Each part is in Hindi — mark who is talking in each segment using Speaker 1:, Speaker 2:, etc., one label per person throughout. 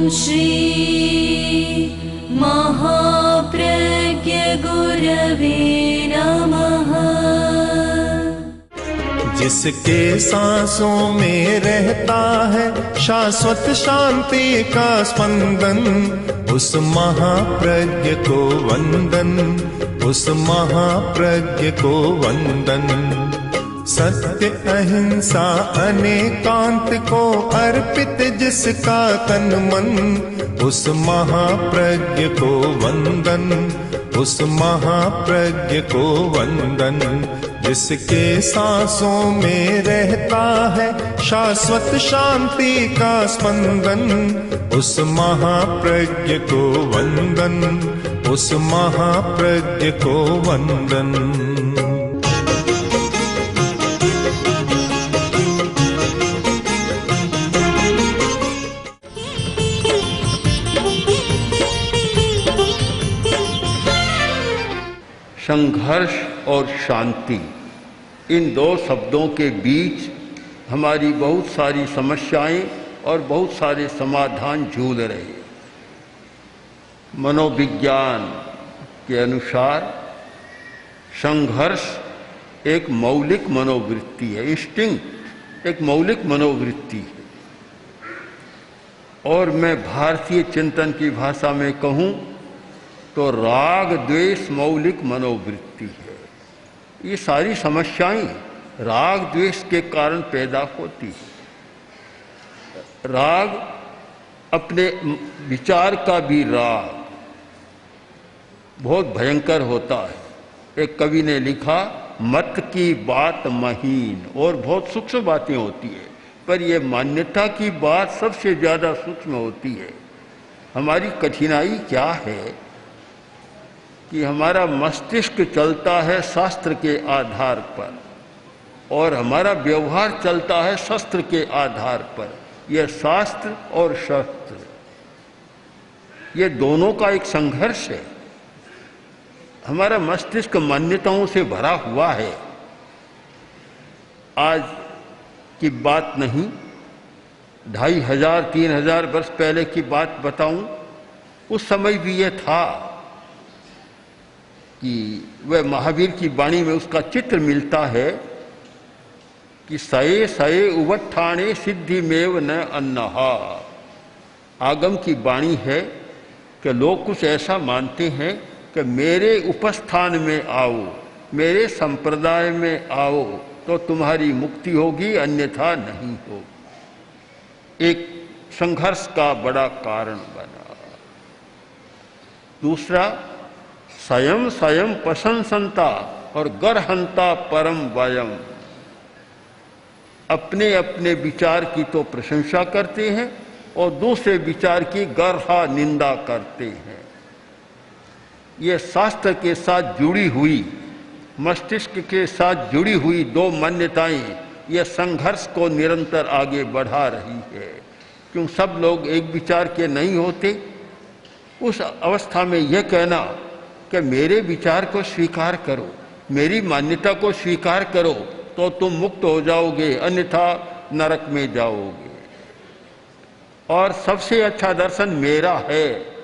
Speaker 1: श्री महाप्रज्ञ गुरवे नमः।
Speaker 2: जिसके सांसों में रहता है शाश्वत शांति का स्पंदन, उस महाप्रज्ञ को वंदन, उस महाप्रज्ञ को वंदन। सत्य अहिंसा अनेकांत को अर्पित जिसका तन मन, उस महाप्रज्ञ को वंदन, उस महाप्रज्ञ को वंदन। जिसके सांसों में रहता है शाश्वत शांति का स्पंदन, उस महाप्रज्ञ को वंदन, उस महाप्रज्ञ को वंदन।
Speaker 3: संघर्ष और शांति, इन दो शब्दों के बीच हमारी बहुत सारी समस्याएं और बहुत सारे समाधान झूल रहे हैं। मनोविज्ञान के अनुसार संघर्ष एक मौलिक मनोवृत्ति है, इंस्टिंक्ट एक मौलिक मनोवृत्ति है। और मैं भारतीय चिंतन की भाषा में कहूँ तो राग द्वेष मौलिक मनोवृत्ति है। ये सारी समस्याएं राग द्वेष के कारण पैदा होती है। राग अपने विचार का भी राग बहुत भयंकर होता है। एक कवि ने लिखा, मत की बात महीन, और बहुत सूक्ष्म बातें होती है, पर यह मान्यता की बात सबसे ज़्यादा सूक्ष्म होती है। हमारी कठिनाई क्या है कि हमारा मस्तिष्क चलता है शास्त्र के आधार पर और हमारा व्यवहार चलता है शस्त्र के आधार पर। यह शास्त्र और शस्त्र, ये दोनों का एक संघर्ष है। हमारा मस्तिष्क मान्यताओं से भरा हुआ है। आज की बात नहीं, 2500-3000 वर्ष पहले की बात बताऊं, उस समय भी यह था कि वह महावीर की वाणी में उसका चित्र मिलता है कि सये सये उवट्ठाणे सिद्धि मेव न अन्नहा। आगम की वाणी है कि लोग कुछ ऐसा मानते हैं कि मेरे उपस्थान में आओ, मेरे संप्रदाय में आओ तो तुम्हारी मुक्ति होगी, अन्यथा नहीं होगी। एक संघर्ष का बड़ा कारण बना। दूसरा, स्वयं स्वयं प्रशंसनता और गरहंता परम वयम। अपने अपने विचार की तो प्रशंसा करते हैं और दूसरे विचार की गरहा निंदा करते हैं। ये शास्त्र के साथ जुड़ी हुई, मस्तिष्क के साथ जुड़ी हुई दो मान्यताएं यह संघर्ष को निरंतर आगे बढ़ा रही है। क्यों सब लोग एक विचार के नहीं होते। उस अवस्था में यह कहना कि मेरे विचार को स्वीकार करो, मेरी मान्यता को स्वीकार करो तो तुम मुक्त हो जाओगे, अन्यथा नरक में जाओगे। और सबसे अच्छा दर्शन मेरा है,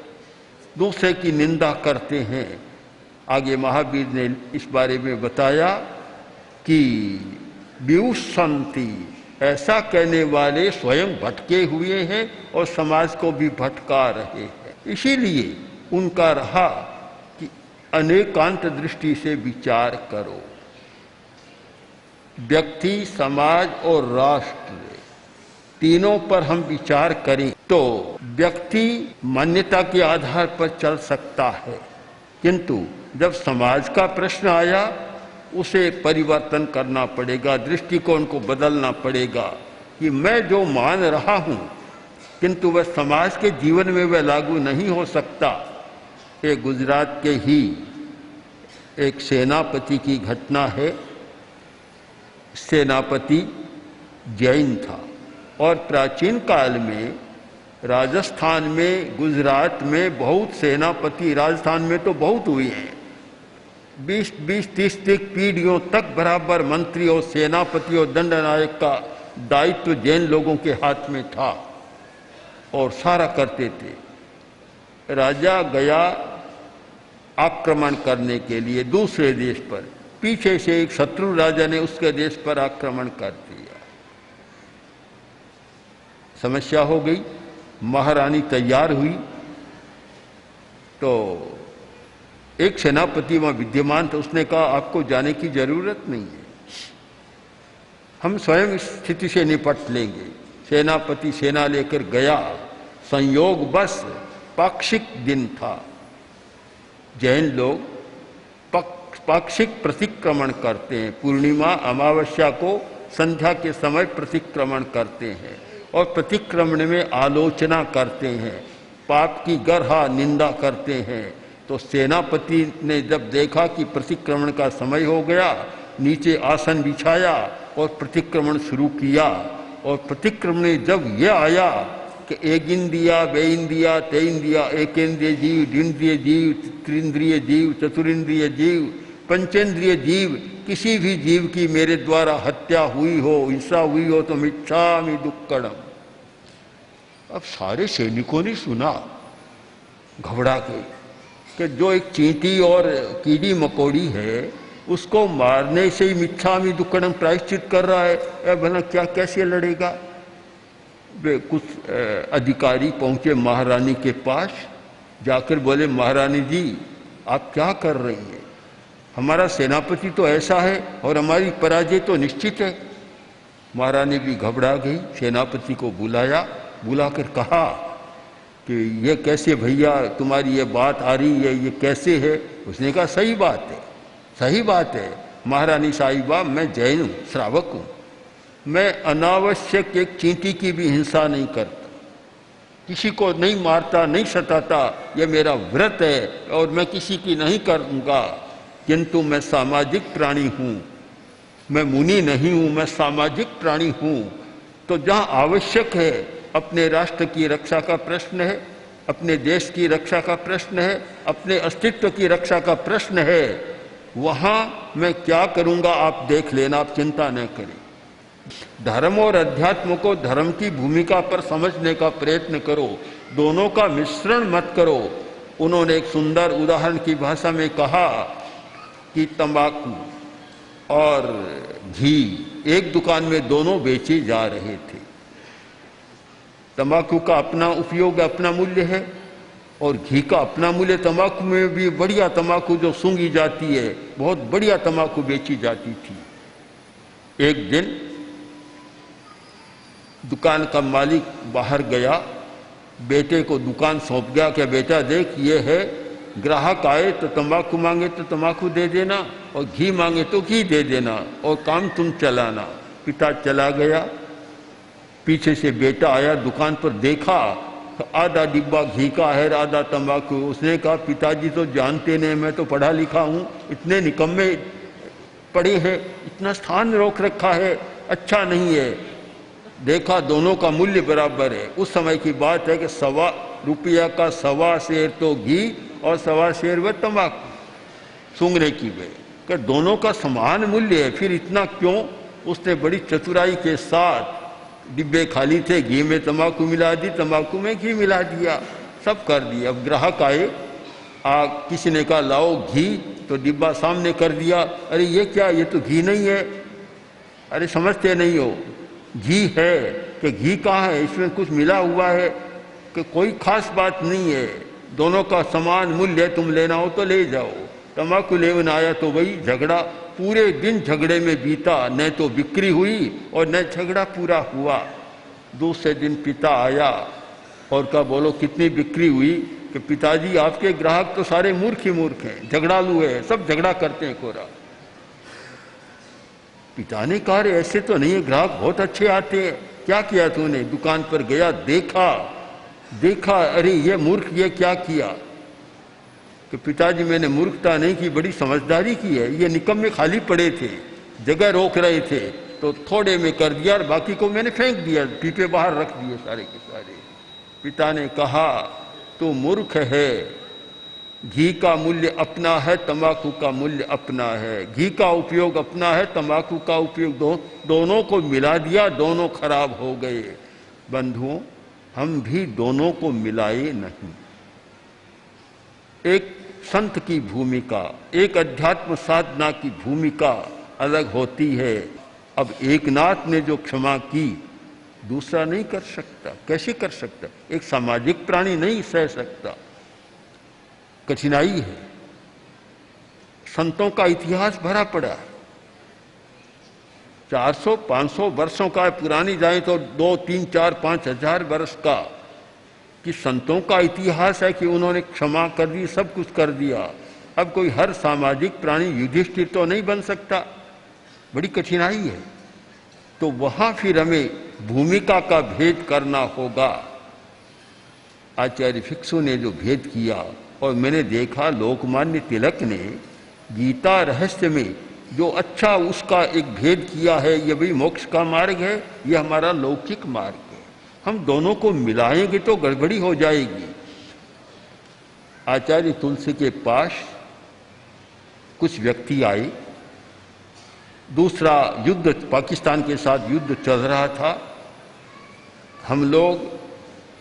Speaker 3: दूसरे की निंदा करते हैं। आगे महावीर ने इस बारे में बताया कि व्युसंति, ऐसा कहने वाले स्वयं भटके हुए हैं और समाज को भी भटका रहे हैं। इसीलिए उनका रहा कि अनेकांत दृष्टि से विचार करो। व्यक्ति, समाज और राष्ट्र तीनों पर हम विचार करें तो व्यक्ति मान्यता के आधार पर चल सकता है, किंतु जब समाज का प्रश्न आया उसे परिवर्तन करना पड़ेगा, दृष्टिकोण को बदलना पड़ेगा कि मैं जो मान रहा हूं किंतु वह समाज के जीवन में वह लागू नहीं हो सकता। ये गुजरात के ही एक सेनापति की घटना है। सेनापति जैन था और प्राचीन काल में राजस्थान में, गुजरात में बहुत सेनापति, राजस्थान में तो बहुत हुए हैं। 20-30 पीढ़ियों तक बराबर मंत्री और सेनापति और दंडनायक का दायित्व जैन लोगों के हाथ में था। और सारा करते थे। राजा गया आक्रमण करने के लिए दूसरे देश पर, पीछे से एक शत्रु राजा ने उसके देश पर आक्रमण कर दिया। समस्या हो गई। महारानी तैयार हुई तो एक सेनापति वहां विद्यमान था, उसने कहा आपको जाने की जरूरत नहीं है, हम स्वयं इस स्थिति से निपट लेंगे। सेनापति सेना लेकर गया। संयोग बस पाक्षिक दिन था। जैन लोग पाक्षिक प्रतिक्रमण करते हैं, पूर्णिमा अमावस्या को संध्या के समय प्रतिक्रमण करते हैं और प्रतिक्रमण में आलोचना करते हैं, पाप की गरहा निंदा करते हैं। तो सेनापति ने जब देखा कि प्रतिक्रमण का समय हो गया, नीचे आसन बिछाया और प्रतिक्रमण शुरू किया। और प्रतिक्रमण जब यह आया कि एक इंद्रिया, बे इंद्रिया, ते इंद्रिया, एकेंद्रिय जीव, द्विंद्रिय जीव, त्रिंद्रिय जीव, चतुरिंद्रिय जीव, पंचेंद्रिय जीव, किसी भी जीव की मेरे द्वारा हत्या हुई हो, हिंसा हुई हो तो मिच्छामि दुक्कड़म। अब सारे सैनिकों ने सुना घबरा के कि जो एक चींटी और कीड़ी मकोड़ी है उसको मारने से ही मिच्छामि दुक्कड़म प्रायश्चित कर रहा है, भला क्या कैसे लड़ेगा। वे कुछ अधिकारी पहुंचे महारानी के पास, जाकर बोले महारानी जी आप क्या कर रही हैं, हमारा सेनापति तो ऐसा है और हमारी पराजय तो निश्चित है। महारानी भी घबरा गई। सेनापति को बुलाया, बुलाकर कहा कि ये कैसे भैया तुम्हारी ये बात आ रही है, ये कैसे है। उसने कहा सही बात है, सही बात है महारानी साहिबा, मैं जैन हूँ, श्रावक हूँ, मैं अनावश्यक एक चींटी की भी हिंसा नहीं करता, किसी को नहीं मारता, नहीं सताता, यह मेरा व्रत है और मैं किसी की नहीं करूँगा। किंतु मैं सामाजिक प्राणी हूँ, मैं मुनि नहीं हूँ, मैं सामाजिक प्राणी हूँ। तो जहाँ आवश्यक है, अपने राष्ट्र की रक्षा का प्रश्न है, अपने देश की रक्षा का प्रश्न है, अपने अस्तित्व की रक्षा का प्रश्न है, वहाँ मैं क्या करूँगा आप देख लेना, आप चिंता न करें। धर्म और अध्यात्म को धर्म की भूमिका पर समझने का प्रयत्न करो, दोनों का मिश्रण मत करो। उन्होंने एक सुंदर उदाहरण की भाषा में कहा कि तंबाकू और घी एक दुकान में दोनों बेचे जा रहे थे। तंबाकू का अपना उपयोग, अपना मूल्य है और घी का अपना मूल्य। तंबाकू में भी बढ़िया तंबाकू जो सूंघी जाती है, बहुत बढ़िया तंबाकू बेची जाती थी। एक दिन दुकान का मालिक बाहर गया, बेटे को दुकान सौंप गया कि बेटा देख ये है, ग्राहक आए तो तंबाकू मांगे तो तंबाकू दे देना और घी मांगे तो घी दे देना और काम तुम चलाना। पिता चला गया, पीछे से बेटा आया, दुकान पर देखा तो आधा डिब्बा घी का है, आधा तंबाकू। उसने कहा पिताजी तो जानते नहीं, मैं तो पढ़ा लिखा हूँ, इतने निकम्मे पढ़े हैं, इतना स्थान रोक रखा है, अच्छा नहीं है। देखा दोनों का मूल्य बराबर है। उस समय की बात है कि ₹1.25 का 1.25 शेर तो घी और 1.25 शेर वह तंबाकू सूंघने की वे, कि दोनों का समान मूल्य है, फिर इतना क्यों। उसने बड़ी चतुराई के साथ, डिब्बे खाली थे, घी में तंबाकू मिला दी, तंबाकू में घी मिला दिया, सब कर दिया। अब ग्राहक आए, किसी ने कहा लाओ घी, तो डिब्बा सामने कर दिया। अरे ये क्या, ये तो घी नहीं है। अरे समझते नहीं हो, घी है कि घी कहाँ है, इसमें कुछ मिला हुआ है कि कोई खास बात नहीं है, दोनों का समान मूल्य है, तुम लेना हो तो ले जाओ। तंबाकू लेवन आया तो वही झगड़ा, पूरे दिन झगड़े में बीता, न तो बिक्री हुई और न झगड़ा पूरा हुआ। दूसरे दिन पिता आया और कहा बोलो कितनी बिक्री हुई। कि पिताजी आपके ग्राहक तो सारे मूर्ख ही मूर्ख हैं, झगड़ालू है, सब झगड़ा करते हैं कोरा। पिता ने कहा ऐसे तो नहीं है, ग्राहक बहुत अच्छे आते हैं। क्या किया तूने? दुकान पर गया, देखा, अरे ये मूर्ख, ये क्या किया। कि पिताजी मैंने मूर्खता नहीं की, बड़ी समझदारी की है। ये निकम्मे खाली पड़े थे, जगह रोक रहे थे, तो थोड़े में कर दिया और बाकी को मैंने फेंक दिया, पीपे बाहर रख दिए सारे के सारे। पिता ने कहा तू मूर्ख है, घी का मूल्य अपना है, तंबाकू का मूल्य अपना है। घी का उपयोग अपना है, तंबाकू का उपयोग दोनों को मिला दिया, दोनों खराब हो गए। बंधुओं, हम भी दोनों को मिलाए नहीं। एक संत की भूमिका, एक अध्यात्म साधना की भूमिका अलग होती है। अब एक नाथ ने जो क्षमा की दूसरा नहीं कर सकता, कैसे कर सकता? एक सामाजिक प्राणी नहीं सह सकता, कठिनाई है। संतों का इतिहास भरा पड़ा है, 400-500 वर्षों का, पुरानी जाए तो 2, 3, 4, 5 हजार वर्ष का, कि संतों का इतिहास है कि उन्होंने क्षमा कर दी, सब कुछ कर दिया। अब कोई हर सामाजिक प्राणी युधिष्ठिर तो नहीं बन सकता, बड़ी कठिनाई है। तो वहां फिर हमें भूमिका का भेद करना होगा। आचार्य भिक्षु ने जो भेद किया, और मैंने देखा लोकमान्य तिलक ने गीता रहस्य में जो अच्छा उसका एक भेद किया है, ये भी मोक्ष का मार्ग है, ये हमारा लौकिक मार्ग है। हम दोनों को मिलाएंगे तो गड़बड़ी हो जाएगी। आचार्य तुलसी के पास कुछ व्यक्ति आए, दूसरा युद्ध, पाकिस्तान के साथ युद्ध चल रहा था। हम लोग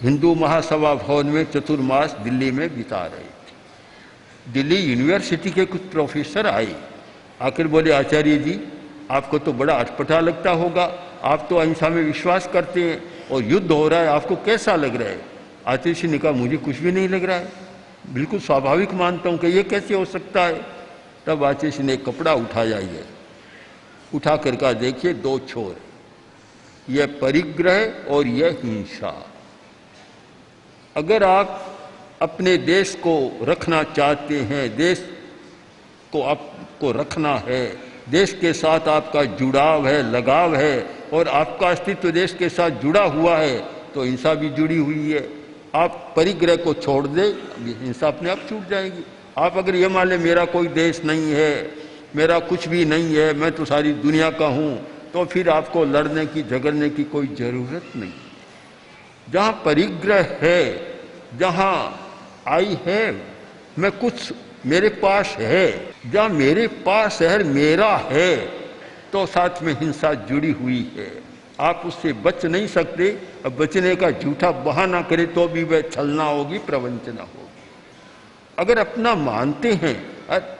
Speaker 3: हिंदू महासभा भवन में चतुर्मास दिल्ली में बिता रहे थे। दिल्ली यूनिवर्सिटी के कुछ प्रोफेसर आए, आखिर बोले, आचार्य जी आपको तो बड़ा अटपटा लगता होगा, आप तो अहिंसा में विश्वास करते हैं और युद्ध हो रहा है, आपको कैसा लग रहा है? आचार्य जी ने कहा, मुझे कुछ भी नहीं लग रहा है, बिल्कुल स्वाभाविक मानता हूं कि ये कैसे हो सकता है। तब आचार्य जी ने कपड़ा उठाया, ये उठा कर कहा, देखिए 2 छोर, यह परिग्रह और यह हिंसा। अगर आप अपने देश को रखना चाहते हैं, देश को आपको रखना है, देश के साथ आपका जुड़ाव है, लगाव है, और आपका अस्तित्व देश के साथ जुड़ा हुआ है, तो हिंसा भी जुड़ी हुई है। आप परिग्रह को छोड़ दे, हिंसा अपने आप छूट जाएगी। आप अगर ये मान लें मेरा कोई देश नहीं है, मेरा कुछ भी नहीं है, मैं तो सारी दुनिया का हूँ, तो फिर आपको लड़ने की, झगड़ने की कोई जरूरत नहीं। जहाँ परिग्रह है, जहाँ आई है, मैं कुछ मेरे पास है, जहाँ मेरे पास है, मेरा है, तो साथ में हिंसा जुड़ी हुई है। आप उससे बच नहीं सकते। अब बचने का झूठा बहाना करे तो भी वह छलना होगी, प्रवंचना होगी। अगर अपना मानते हैं,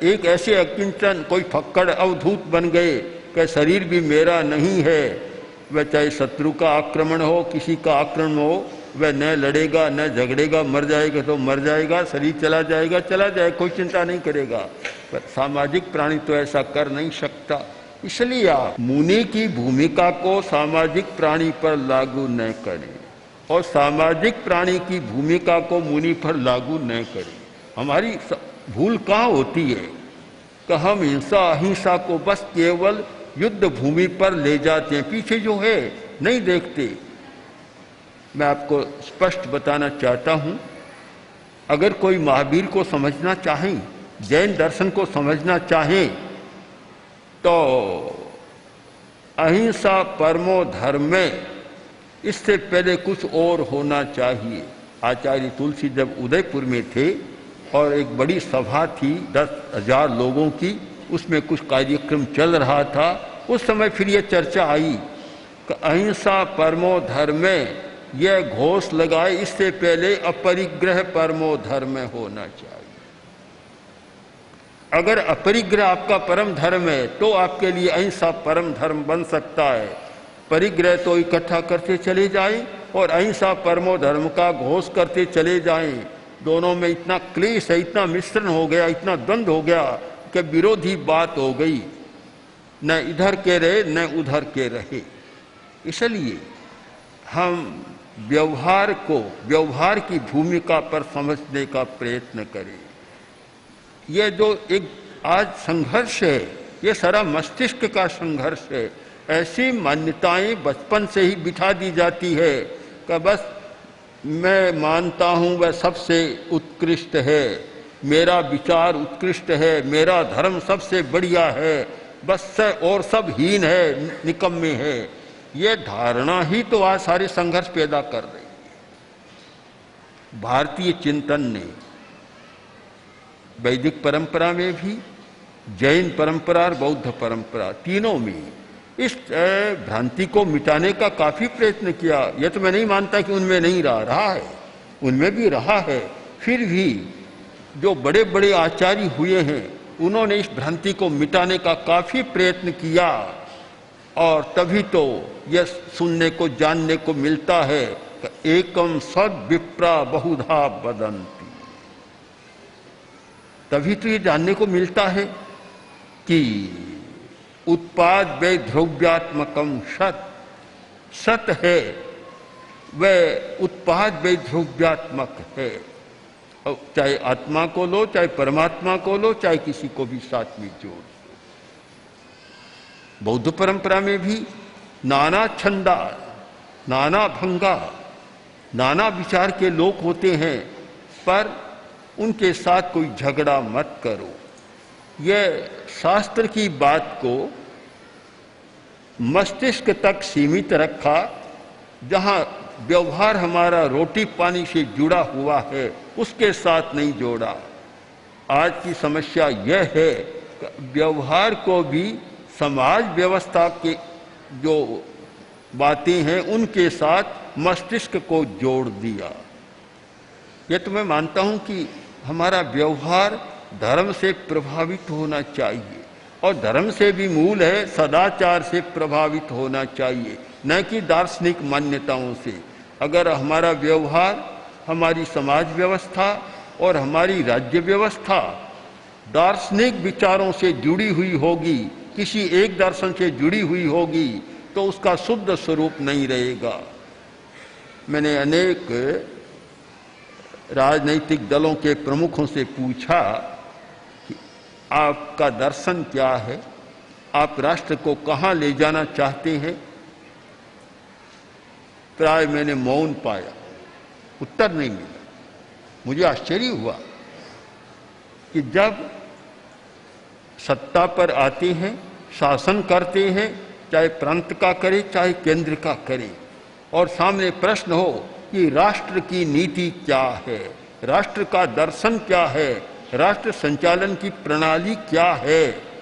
Speaker 3: एक ऐसे अकिंचन कोई फक्कड़ अवधूत बन गए कि शरीर भी मेरा नहीं है, वह चाहे शत्रु का आक्रमण हो, किसी का आक्रमण हो, वह न लड़ेगा न झगड़ेगा, मर जाएगा तो मर जाएगा, शरीर चला जाएगा चला जाए, कोई चिंता नहीं करेगा। पर सामाजिक प्राणी तो ऐसा कर नहीं सकता। इसलिए आप मुनि की भूमिका को सामाजिक प्राणी पर लागू न करें और सामाजिक प्राणी की भूमिका को मुनि पर लागू न करें। हमारी भूल कहाँ होती है कि हम हिंसा अहिंसा को बस केवल युद्ध भूमि पर ले जाते हैं, पीछे जो है नहीं देखते। मैं आपको स्पष्ट बताना चाहता हूं, अगर कोई महावीर को समझना चाहें, जैन दर्शन को समझना चाहें, तो अहिंसा परमो धर्म में इससे पहले कुछ और होना चाहिए। आचार्य तुलसी जब उदयपुर में थे और एक बड़ी सभा थी 10,000 लोगों की, उसमें कुछ कार्यक्रम चल रहा था, उस समय फिर ये चर्चा आई कि अहिंसा परमो धर्म में यह घोष लगाए, इससे पहले अपरिग्रह परमो धर्म होना चाहिए। अगर अपरिग्रह आपका परम धर्म है तो आपके लिए अहिंसा परम धर्म बन सकता है। परिग्रह तो इकट्ठा करते चले जाएं और अहिंसा परमो धर्म का घोष करते चले जाएं। दोनों में इतना क्लेश है, इतना मिश्रण हो गया, इतना द्वंद हो गया कि विरोधी बात हो गई, न इधर के रहे न उधर के रहे। इसलिए हम व्यवहार को व्यवहार की भूमिका पर समझने का प्रयत्न करें। यह जो एक आज संघर्ष है, ये सारा मस्तिष्क का संघर्ष है। ऐसी मान्यताएं बचपन से ही बिठा दी जाती है कि बस मैं मानता हूं वह सबसे उत्कृष्ट है, मेरा विचार उत्कृष्ट है, मेरा धर्म सबसे बढ़िया है, बस और सब हीन है, निकम्मे है। ये धारणा ही तो आज सारे संघर्ष पैदा कर रही है। भारतीय चिंतन ने वैदिक परंपरा में भी, जैन परंपरा और बौद्ध परंपरा, तीनों में इस भ्रांति को मिटाने का काफी प्रयत्न किया। यह तो मैं नहीं मानता कि उनमें नहीं रहा है, उनमें भी रहा है। फिर भी जो बड़े बड़े आचार्य हुए हैं उन्होंने इस भ्रांति को मिटाने का काफी प्रयत्न किया, और तभी तो यह सुनने को जानने को मिलता है कि एकम सद विप्रा बहुधा वदन्ति। तभी तो ये जानने को मिलता है कि उत्पाद वे ध्रुव्यात्मकम सत, सत है वह उत्पाद वे ध्रुव्यात्मक है। चाहे आत्मा को लो, चाहे परमात्मा को लो, चाहे किसी को भी साथ में जोड़ दो। बौद्ध परंपरा में भी नाना छंदा, नाना भंगा, नाना विचार के लोग होते हैं, पर उनके साथ कोई झगड़ा मत करो। यह शास्त्र की बात को मस्तिष्क तक सीमित रखा, जहां व्यवहार हमारा रोटी पानी से जुड़ा हुआ है उसके साथ नहीं जोड़ा। आज की समस्या यह है कि व्यवहार को भी समाज व्यवस्था के जो बातें हैं उनके साथ मस्तिष्क को जोड़ दिया। यह तो मैं मानता हूं कि हमारा व्यवहार धर्म से प्रभावित होना चाहिए, और धर्म से भी मूल है सदाचार से प्रभावित होना चाहिए, न कि दार्शनिक मान्यताओं से। अगर हमारा व्यवहार, हमारी समाज व्यवस्था और हमारी राज्य व्यवस्था दार्शनिक विचारों से जुड़ी हुई होगी, किसी एक दर्शन से जुड़ी हुई होगी, तो उसका शुद्ध स्वरूप नहीं रहेगा। मैंने अनेक राजनीतिक दलों के प्रमुखों से पूछा कि आपका दर्शन क्या है, आप राष्ट्र को कहाँ ले जाना चाहते हैं। प्राय मैंने मौन पाया, उत्तर नहीं मिला। मुझे आश्चर्य हुआ कि जब सत्ता पर आते हैं, शासन करते हैं, चाहे प्रांत का करे चाहे केंद्र का करे, और सामने प्रश्न हो कि राष्ट्र की नीति क्या है, राष्ट्र का दर्शन क्या है, राष्ट्र संचालन की प्रणाली क्या है,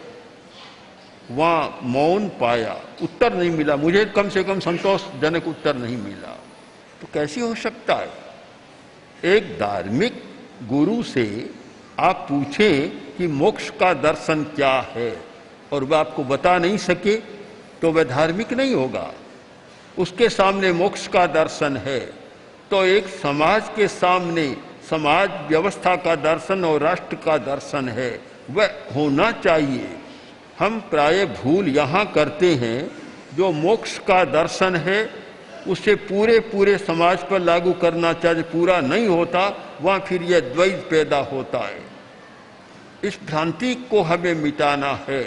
Speaker 3: वहां मौन पाया, उत्तर नहीं मिला। मुझे कम से कम संतोषजनक उत्तर नहीं मिला। तो कैसे हो सकता है? एक धार्मिक गुरु से आप पूछें कि मोक्ष का दर्शन क्या है और वह आपको बता नहीं सके, तो वह धार्मिक नहीं होगा। उसके सामने मोक्ष का दर्शन है, तो एक समाज के सामने समाज व्यवस्था का दर्शन और राष्ट्र का दर्शन है, वह होना चाहिए। हम प्राय भूल यहाँ करते हैं, जो मोक्ष का दर्शन है उसे पूरे पूरे समाज पर लागू करना चाहिए, पूरा नहीं होता, वहाँ फिर यह द्वैत पैदा होता है। इस भ्रांति को हमें मिटाना है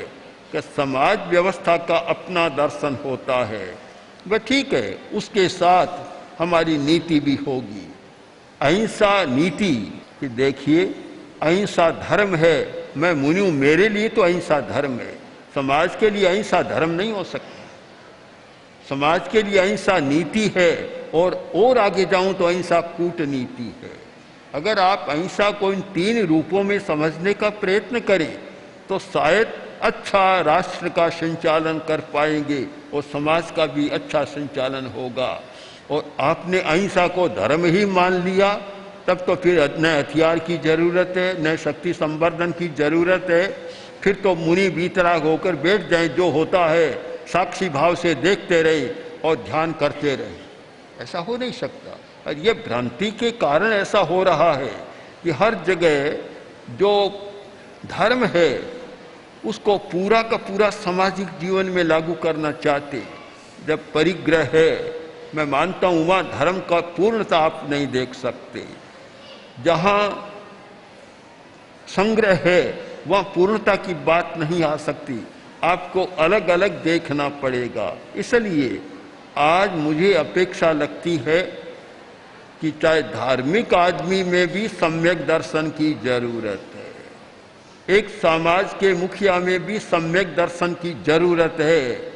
Speaker 3: कि समाज व्यवस्था का अपना दर्शन होता है, वह ठीक है, उसके साथ हमारी नीति भी होगी। अहिंसा नीति कि देखिए, अहिंसा धर्म है, मैं मुनि हूं, मेरे लिए तो अहिंसा धर्म है, समाज के लिए अहिंसा धर्म नहीं हो सकता। समाज के लिए अहिंसा नीति है, और आगे जाऊं तो अहिंसा कूटनीति है। अगर आप अहिंसा को इन तीन रूपों में समझने का प्रयत्न करें तो शायद अच्छा राष्ट्र का संचालन कर पाएंगे और समाज का भी अच्छा संचालन होगा। और आपने अहिंसा को धर्म ही मान लिया, तब तो फिर न हथियार की जरूरत है, न शक्ति संवर्धन की जरूरत है। फिर तो मुनि वीतराग होकर बैठ जाएं, जो होता है साक्षी भाव से देखते रहे और ध्यान करते रहे। ऐसा हो नहीं सकता। और ये भ्रांति के कारण ऐसा हो रहा है कि हर जगह जो धर्म है उसको पूरा का पूरा सामाजिक जीवन में लागू करना चाहते। जब परिग्रह है, मैं मानता हूँ वहाँ धर्म का पूर्णता आप नहीं देख सकते। जहाँ संग्रह है वहाँ पूर्णता की बात नहीं आ सकती, आपको अलग अलग देखना पड़ेगा। इसलिए आज मुझे अपेक्षा लगती है कि चाहे धार्मिक आदमी में भी सम्यक दर्शन की जरूरत है, एक समाज के मुखिया में भी सम्यक दर्शन की जरूरत है,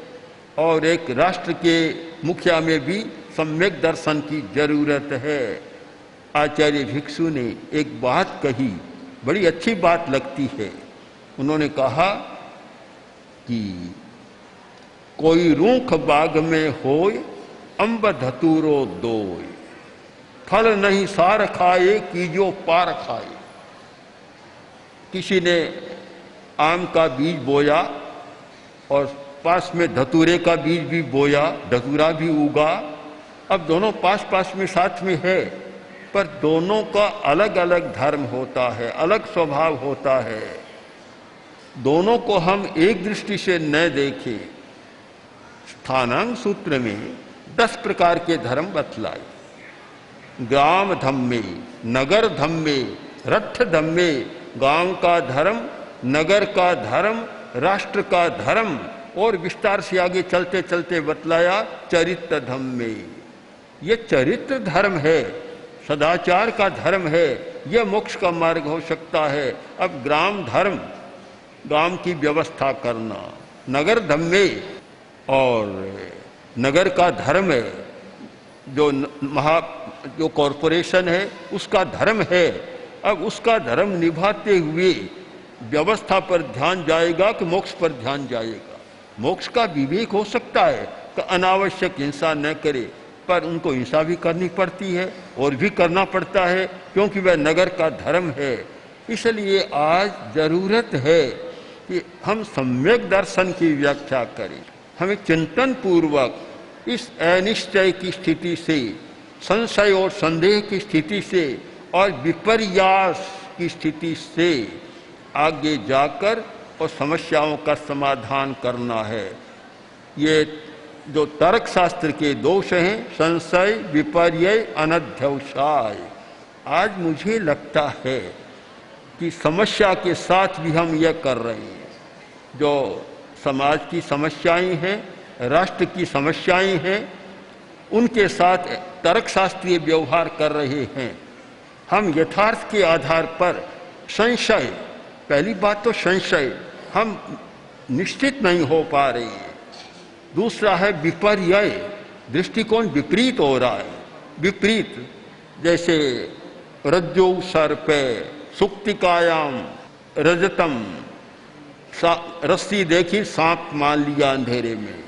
Speaker 3: और एक राष्ट्र के मुखिया में भी सम्यक दर्शन की जरूरत है। आचार्य भिक्षु ने एक बात कही, बड़ी अच्छी बात लगती है। उन्होंने कहा कि कोई रूख बाग में होय, अम्ब धतूरो दोय। फल नहीं सार खाए, कीजो पार खाए। किसी ने आम का बीज बोया और पास में धतूरे का बीज भी बोया, धतूरा भी उगा। अब दोनों पास पास में साथ में है, पर दोनों का अलग अलग धर्म होता है, अलग स्वभाव होता है। दोनों को हम एक दृष्टि से न देखें। स्थानांग सूत्र में 10 प्रकार के धर्म बतलाए। ग्राम धम्मे, नगर धम्मे, रथ धम्मे। गांव का धर्म, नगर का धर्म, राष्ट्र का धर्म, और विस्तार से आगे चलते चलते बतलाया चरित्र धम्मे। ये चरित्र धर्म है, सदाचार का धर्म है, यह मोक्ष का मार्ग हो सकता है। अब ग्राम धर्म, गांव की व्यवस्था करना। नगर धम्मे, और नगर का धर्म है, जो कॉरपोरेशन है उसका धर्म है। अब उसका धर्म निभाते हुए व्यवस्था पर ध्यान जाएगा कि मोक्ष पर ध्यान जाएगा। मोक्ष का विवेक हो सकता है कि अनावश्यक हिंसा न करे, पर उनको हिंसा भी करनी पड़ती है और भी करना पड़ता है, क्योंकि वह नगर का धर्म है। इसलिए आज जरूरत है कि हम सम्यक दर्शन की व्याख्या करें। हमें चिंतन पूर्वक इस अनिश्चय की स्थिति से, संशय और संदेह की स्थिति से और विपर्यास की स्थिति से आगे जाकर और समस्याओं का समाधान करना है। ये जो तर्क शास्त्र के दोष हैं, संशय, विपर्यय, अनध्यवसाय, आज मुझे लगता है कि समस्या के साथ भी हम यह कर रहे हैं। जो समाज की समस्याएं हैं, राष्ट्र की समस्याएं हैं, उनके साथ तर्कशास्त्रीय व्यवहार कर रहे हैं। हम यथार्थ के आधार पर संशय, पहली बात तो संशय, हम निश्चित नहीं हो पा रहे हैं। दूसरा है विपर्यय, दृष्टिकोण विपरीत हो रहा है। विपरीत, जैसे रज्जु सर्पे सुक्तिकायाम रजतम, रस्सी देखी सांप मान लिया अंधेरे में,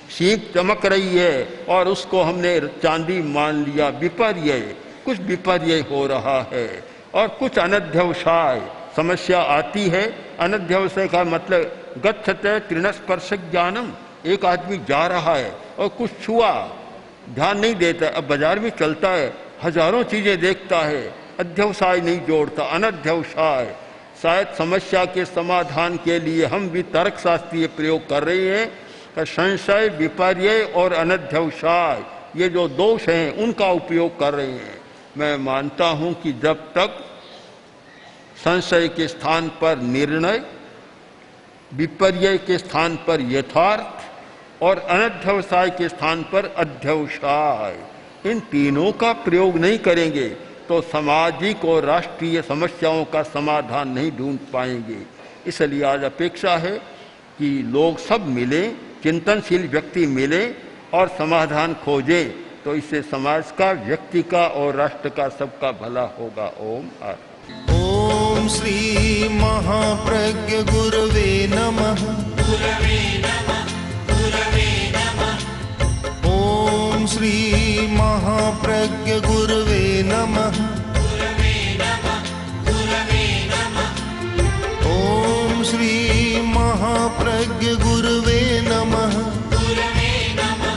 Speaker 3: सीप चमक रही है और उसको हमने चांदी मान लिया। विपर्यय, कुछ विपर्यय हो रहा है। और कुछ अनध्यवसाय, समस्या आती है। अनध्यवसाय का मतलब गच्छते तृणस्पर्श ज्ञानम, एक आदमी जा रहा है और कुछ छुआ, ध्यान नहीं देता। अब बाजार में चलता है, हजारों चीजें देखता है, अध्यवसाय नहीं जोड़ता, अनध्यवसाय। शायद समस्या के समाधान के लिए हम भी तर्कशास्त्रीय प्रयोग कर रहे हैं कि संशय, विपर्यय और अनध्यवसाय, ये जो दोष हैं उनका उपयोग कर रहे हैं। मैं मानता हूं कि जब तक संशय के स्थान पर निर्णय, विपर्यय के स्थान पर यथार्थ और अनध्यवसाय के स्थान पर अध्यवसाय, इन तीनों का प्रयोग नहीं करेंगे तो सामाजिक और राष्ट्रीय समस्याओं का समाधान नहीं ढूंढ पाएंगे। इसलिए आज अपेक्षा है कि लोग सब मिलें, चिंतनशील व्यक्ति मिलें और समाधान खोजें, तो इससे समाज का, व्यक्ति का और राष्ट्र का सबका भला होगा। ओम आर।
Speaker 2: ओम श्री महाप्रज्ञ गुरवे नमः।
Speaker 1: गुरवे नमः, गुरवे नमः।
Speaker 2: ओम श्री महाप्रज्ञ गुरवे नमः।
Speaker 1: गुरवे नमः, गुरवे नमः।
Speaker 2: ओम श्री महाप्रज्ञ गुरवे नमः।
Speaker 1: गुरवे नमः।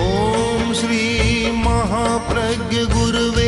Speaker 2: ओम श्री महाप्रज्ञ गुरवे